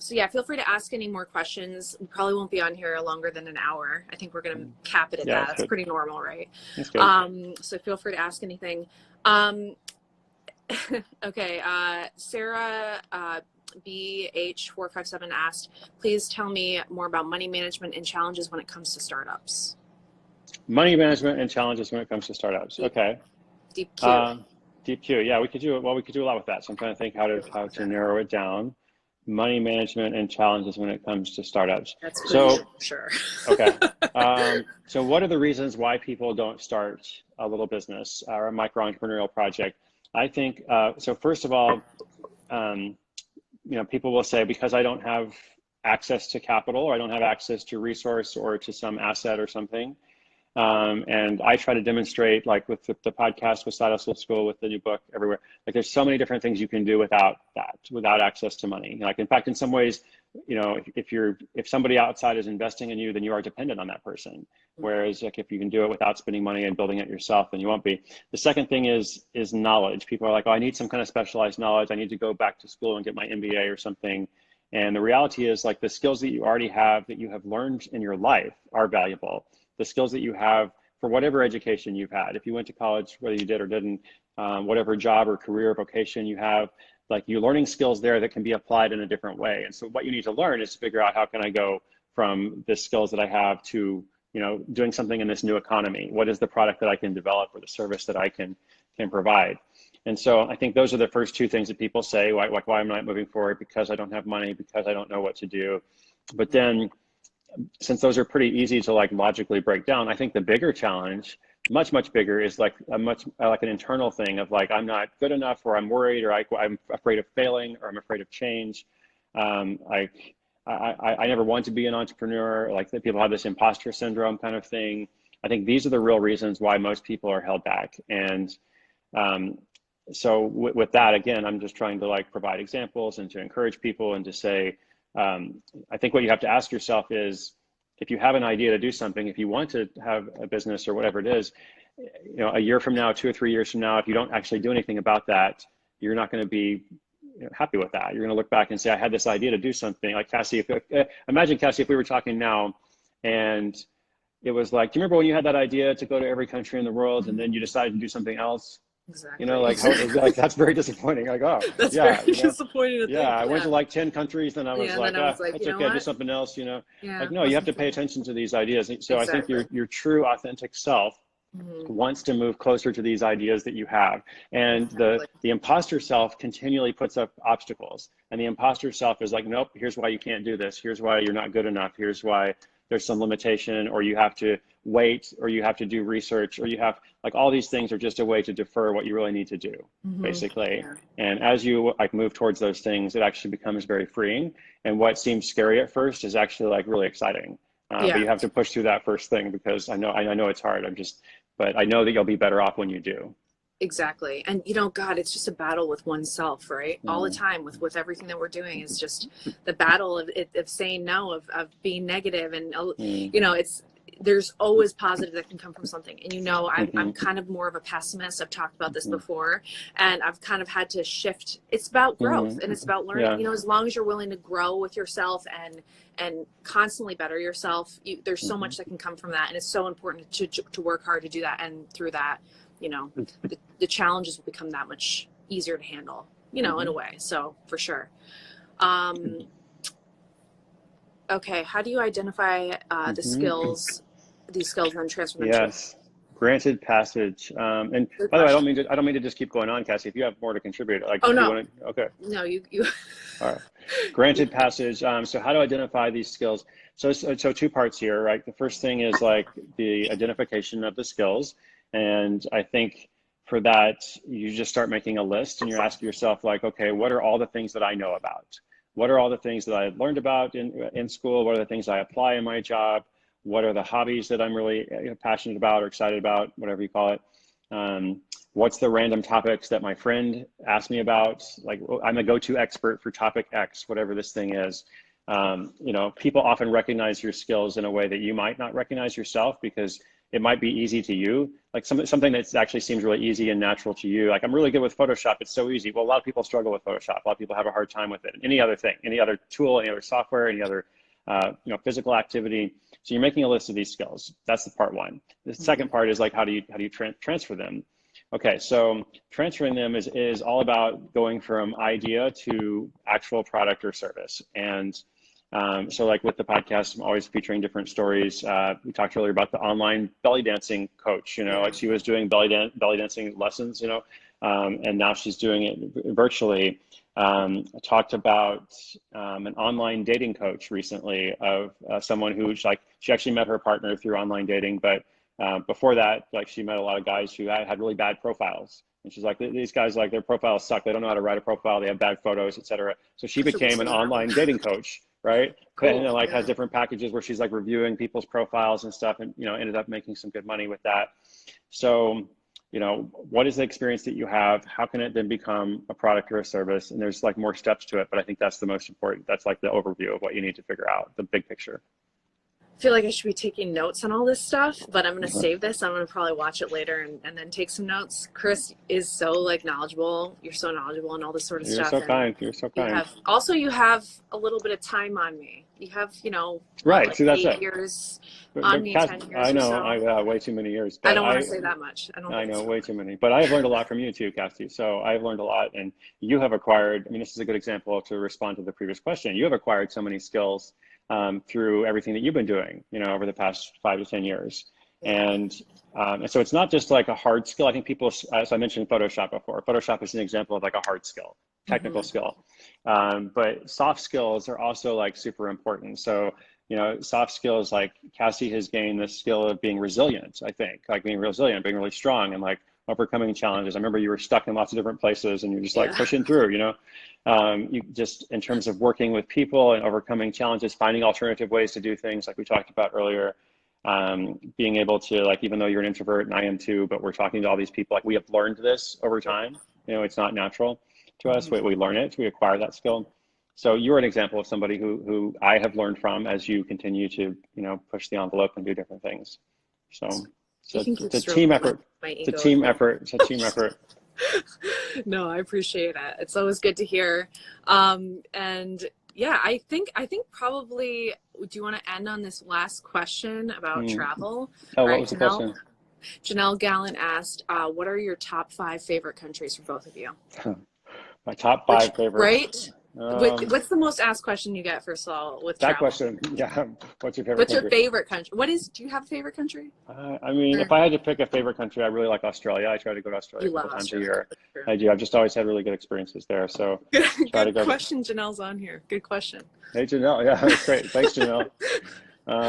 So yeah, feel free to ask any more questions. We probably won't be on here longer than an hour. I think we're going to cap it at that. That's pretty normal, right? That's good. So feel free to ask anything. Okay, Sarah BH457 asked, please tell me more about money management and challenges when it comes to startups. Money management and challenges when it comes to startups. Okay. Deep Q. Deep Q. Yeah, we could do a lot with that. So I'm trying to think how to narrow it down. Money management and challenges when it comes to startups. That's pretty sure. Okay. So what are the reasons why people don't start a little business or a micro entrepreneurial project? I think, so first of all, you know, people will say, because I don't have access to capital, or I don't have access to resource or to some asset or something. And I try to demonstrate, like with the podcast, with Side Hustle School, with the new book, everywhere, like there's so many different things you can do without access to money. Like, in fact, in some ways, you know, if somebody outside is investing in you, then you are dependent on that person. Whereas like if you can do it without spending money and building it yourself, then you won't be. The second thing is knowledge. People are like, oh, I need some kind of specialized knowledge. I need to go back to school and get my MBA or something. And the reality is, like, the skills that you already have, that you have learned in your life, are valuable. The skills that you have for whatever education you've had, if you went to college, whether you did or didn't, whatever job or career or vocation you have, like, you're learning skills there that can be applied in a different way. And so what you need to learn is to figure out, how can I go from the skills that I have to, you know, doing something in this new economy? What is the product that I can develop, or the service that I can provide? And so I think those are the first two things that people say, why am I not moving forward? Because I don't have money, because I don't know what to do. But then, since those are pretty easy to like logically break down, I think the bigger challenge, much bigger, is like an internal thing of like, I'm not good enough, or I'm worried, or I'm afraid of failing, or I'm afraid of change. I never want to be an entrepreneur. Like, that people have this imposter syndrome kind of thing. I think these are the real reasons why most people are held back. And so with that, again, I'm just trying to like provide examples and to encourage people, and to say, I think what you have to ask yourself is, if you have an idea to do something, if you want to have a business or whatever it is, you know, a year from now, 2 or 3 years from now, if you don't actually do anything about that, you're not going to be, you know, happy with that. You're going to look back and say, I had this idea to do something. Like, Cassie, imagine, Cassie, if we were talking now, and it was like, do you remember when you had that idea to go to every country in the world, and then you decided to do something else? Exactly. You know, like that's very disappointing. Like, oh, that's yeah, very disappointing. I went to like 10 countries, then I was like, it's okay, what? do something else. You know, yeah, like, no, you have to pay attention to these ideas. So I think your true, authentic self wants to move closer to these ideas that you have. And the imposter self continually puts up obstacles. And the imposter self is like, nope, here's why you can't do this. Here's why you're not good enough. Here's why there's some limitation, or you have to wait, or you have to do research, or you have, like, all these things are just a way to defer what you really need to do, basically. Yeah. And as you like move towards those things, it actually becomes very freeing. And what seems scary at first is actually like really exciting. But you have to push through that first thing, because I know it's hard. But I know that you'll be better off when you do. Exactly. And, you know, God, it's just a battle with oneself, right? All the time with everything that we're doing is just the battle of saying no, of being negative. And, you know, there's always positive that can come from something. And, you know, I'm kind of more of a pessimist. I've talked about this before, and I've kind of had to shift. It's about growth, and it's about learning, you know, as long as you're willing to grow with yourself and constantly better yourself, there's so much that can come from that. And it's so important to work hard to do that. And through that, you know, the challenges will become that much easier to handle, you know, in a way. So for sure. Okay. How do you identify these skills on transformation? Yes. Granted passage. And by the way, I don't mean to just keep going on, Cassie. If you have more to contribute, like, okay. No, you. All right. Granted passage. So how to identify these skills? So 2 parts here, right? The first thing is like the identification of the skills. And I think for that, you just start making a list, and you're asking yourself, like, okay, what are all the things that I know about? What are all the things that I learned about in school? What are the things I apply in my job? What are the hobbies that I'm really passionate about or excited about, whatever you call it? What's the random topics that my friend asked me about? Like, I'm a go-to expert for topic X, whatever this thing is. You know, people often recognize your skills in a way that you might not recognize yourself, because it might be easy to you. Like something that actually seems really easy and natural to you. Like, I'm really good with Photoshop. It's so easy. Well, a lot of people struggle with Photoshop. A lot of people have a hard time with it. Any other thing, any other tool, any other software, any other you know, physical activity. So you're making a list of these skills. That's the part one. The second part is like, how do you transfer them? Okay, so transferring them is all about going from idea to actual product or service. And so like with the podcast, I'm always featuring different stories. We talked earlier about the online belly dancing coach, you know, like she was doing belly dancing lessons, you know, and now she's doing it virtually. I talked about an online dating coach recently of someone who she actually met her partner through online dating, but before that, like she met a lot of guys who had really bad profiles. And she's like, these guys, like their profiles suck. They don't know how to write a profile. They have bad photos, etc. So she became an online dating coach, right? Cool. And like has different packages where she's like reviewing people's profiles and stuff, and you know, ended up making some good money with that. So, you know, what is the experience that you have? How can it then become a product or a service? And there's like more steps to it, but I think that's the most important. That's like the overview of what you need to figure out, the big picture. I feel like I should be taking notes on all this stuff, but I'm going to save this. I'm going to probably watch it later and then take some notes. Chris is so like knowledgeable. You're so knowledgeable and all this sort of stuff. You're so kind. You're so kind. You have a little bit of time on me. You have, you know, right. Like See, that's 8 years on me, 10 years I know, or so. I got way too many years. I don't want to say that much. I know, way too many. But I've learned a lot from you too, Cassie. So I've learned a lot, and you have acquired, I mean, this is a good example to respond to the previous question. You have acquired so many skills through everything that you've been doing, you know, over the past 5 to 10 years. And so it's not just like a hard skill. I think people, as I mentioned Photoshop before, Photoshop is an example of like a hard skill, technical skill. But soft skills are also like super important. So, you know, soft skills, like Cassie has gained the skill of being resilient, I think, like being resilient, being really strong and like overcoming challenges. I remember you were stuck in lots of different places and you're just like pushing through, you know, you just, in terms of working with people and overcoming challenges, finding alternative ways to do things like we talked about earlier, being able to, like, even though you're an introvert and I am too, but we're talking to all these people, like we have learned this over time, you know, it's not natural to us. We learn it, we acquire that skill. So you're an example of somebody who I have learned from as you continue to, you know, push the envelope and do different things. So it's a team effort. It's a team effort. It's a team effort. No, I appreciate it. It's always good to hear. And yeah, I think probably, do you want to end on this last question about travel? Oh, what was the question? Janelle Gallant asked, what are your top 5 favorite countries for both of you? My top 5 favorites. Right? What's the most asked question you get, first of all, with that travel? question? Yeah. What's your favorite What's country? your favorite country? Do you have a favorite country? I mean, if I had to pick a favorite country, I really like Australia. I try to go to Australia a couple times a year. I do. I've just always had really good experiences there. So good question. Janelle's on here. Good question. Hey, Janelle. Yeah, that's great. Thanks, Janelle.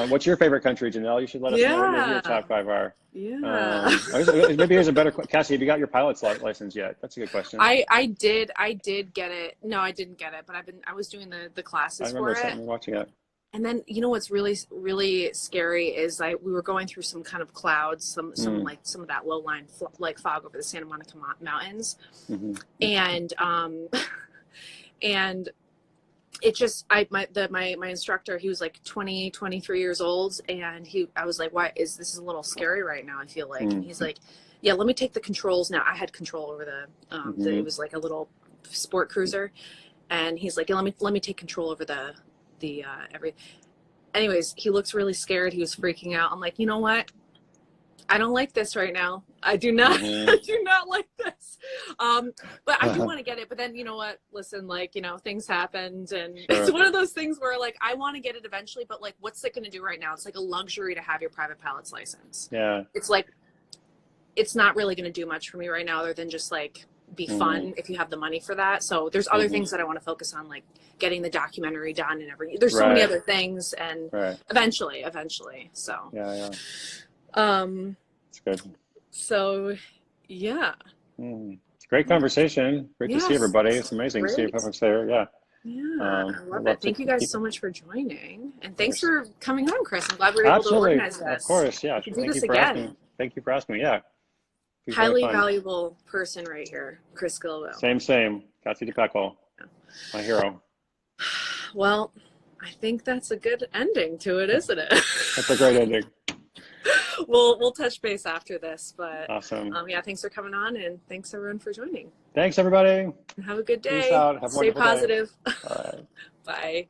What's your favorite country, Janelle? You should let us know what your top 5 are. Yeah. Maybe here's a better question. Cassie, have you got your pilot's license yet? That's a good question. I did get it. No, I didn't get it, but I was doing the classes for it. I remember watching it. And then, you know, what's really, really scary is we were going through some kind of clouds, some of that low line like fog over the Santa Monica Mountains. And, and it just, my instructor, he was like 23 years old. And I was like, this is a little scary right now, I feel like. And he's like, yeah, let me take the controls now. I had control over it was like a little sport cruiser. And he's like, yeah, let me take control over anyways, he looks really scared. He was freaking out. I'm like, you know what? I don't like this right now. I do not, I do not like this. But I do want to get it. But then, you know what? Listen, like, you know, things happened, and it's one of those things where, like, I want to get it eventually, but like, what's it going to do right now? It's like a luxury to have your private pilot's license. Yeah. It's like, it's not really going to do much for me right now, other than just like be fun if you have the money for that. So there's other things that I want to focus on, like getting the documentary done and everything. There's so many other things, and eventually. So it's good. So yeah. Great conversation. Great to see everybody. It's amazing to see folks there. Yeah. I love it. Thank you guys so much for joining, and thanks for coming on, Chris. I'm glad we were able to organize this. Of course, yeah. We can do this again. Thank you for asking me. Yeah. Be very Highly fun. valuable person right here, Chris Guillebeau. Same. Cassie DePeckle, my hero. Well, I think that's a good ending to it, isn't it? That's a great ending. We'll touch base after this, but Awesome. yeah, thanks for coming on, and thanks everyone for joining. Thanks, everybody. Have a good day. Peace out. Have a Stay wonderful day. positive. All right. Bye.